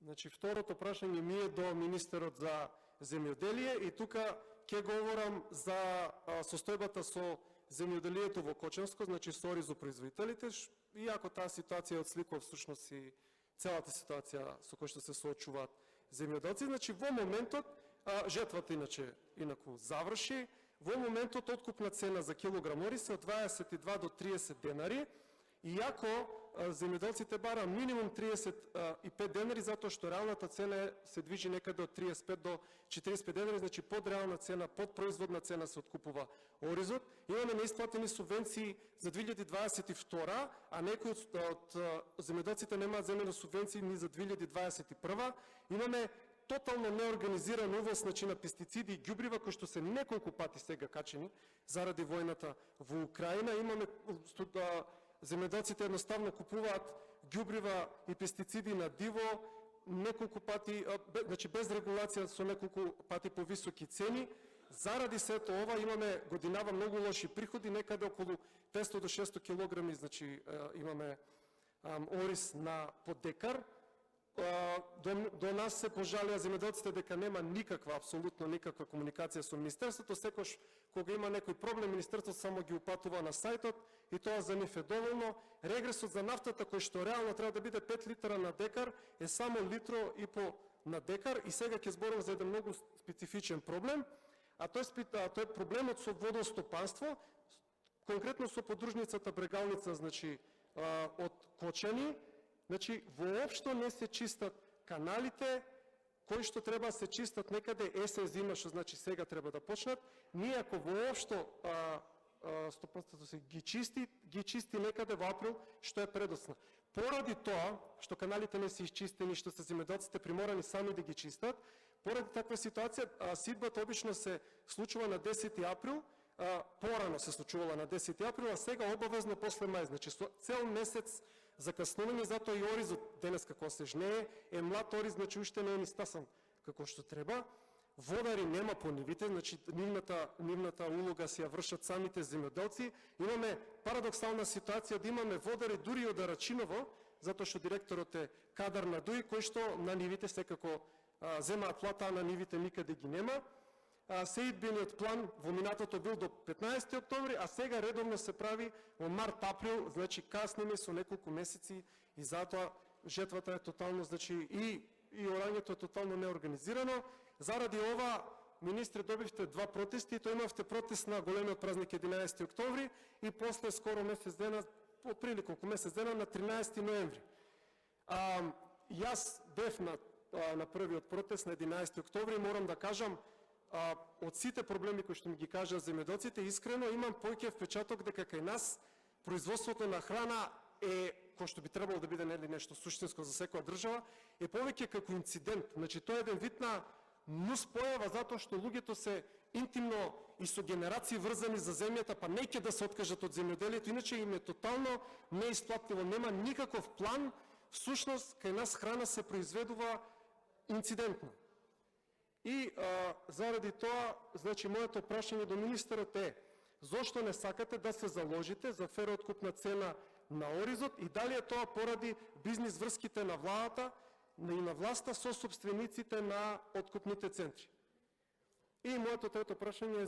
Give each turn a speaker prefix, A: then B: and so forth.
A: Значи, второто прашање ми е до министерот за земјоделие и тука ќе говорам за состојбата со земјоделието во Кочанско, значи со оризопроизводителите, иако таа ситуација отсликува всушност и целата ситуација со која што се соочуваат земјоделци. Значи, во моментот, жетвата инаку заврши, во моментот откупна цена за килограм ориз е од 22 до 30 денари, иако земјоделците бара минимум 35 денари, затоа што реалната цена се движи некаде од 35 до 45 денари, значи под реална цена, под производна цена се откупува оризот. Имаме неисплатени субвенции за 2022, а некои од земјоделците немаат земјени субвенции ни за 2021. Имаме тотално неорганизиран увоз, значи, на пестициди и ѓубрива, кои што се неколку пати сега качени заради војната во Украина. Имаме земјоделците едноставно купуваат ѓубрива и пестициди на диво неколку пати, значи без регулација, со неколку пати повисоки цени. Заради сето ова имаме годинава многу лоши приходи, некаде околу 500 до 600 килограми, значи имаме ориз на под декар. До нас се пожалија земјоделците дека нема никаква, апсолутно никаква комуникација со министерството. Секош кога има некој проблем, министерството само ги упатува на сајтот и тоа за нив е доволно. Регресот за нафтата, кој што реално треба да биде 5 литра на декар, е само литро и по на декар. И сега ќе зборам за еден многу специфичен проблем, а тој е проблемот со водостопанство, конкретно со подружницата Брегалница, значи од Кочани. Значи, воопшто не се чистат каналите, кои што треба да се чистат некаде есен зима, што значи сега треба да почнат. Ние ако воопшто стопанството се ги чисти некаде во април, што е предосна. Поради тоа што каналите не се изчистени, што се земјоделците приморани сами да ги чистат, поради таква ситуација, сидбата обично се случува на 10 април, порано се случувала на 10 април, а сега обавезно после мај. Значи, цел месец закаснување, затоа и оризот денес како се жнее, е млад ориз, значи уште не е ни стасан како што треба. Водари нема по нивите, значи нивната улога се ја вршат самите земјоделци. Имаме парадоксална ситуација да имаме водари дури од Арачиново, затоа што директорот е кадар на ДУИ, кој што на нивите секако земаат плата, а на нивите никаде ги нема. Сеидбениот план во минатото бил до 15 октомври, а сега редовно се прави во март-април, значи касниме со неколку месеци и затоа жетвата е тотално, значи и орањето е тотално неорганизирано. Заради ова, министри, добивте два протести, и тоа имавте протест на големиот празник 11 октомври и после скоро месец дена, отприлика околу месец дена на 13 ноември. Јас бев на првиот протест на 11 октомври, морам да кажам, од сите проблеми кои што ми ги кажа земјоделците, искрено имам поќе впечаток дека кај нас производството на храна е, кој што би требало да биде нешто суштинско за секоја држава, е повеќе како инцидент. Значи, тоа е еден вид на нуспојава, затоа што луѓето се интимно и со генерации врзани за земјата, па неќе да се откажат од земјоделието, иначе им е тотално неисплатливо, нема никаков план. Всушност, кај нас храна се произведува инцидентно. И заради тоа, значи, моето прашање до министерот е: зошто не сакате да се заложите за фер откупна цена на оризот и дали е тоа поради бизнис врските на владата и на власта со собствениците на откупните центри? И моето трето прашање е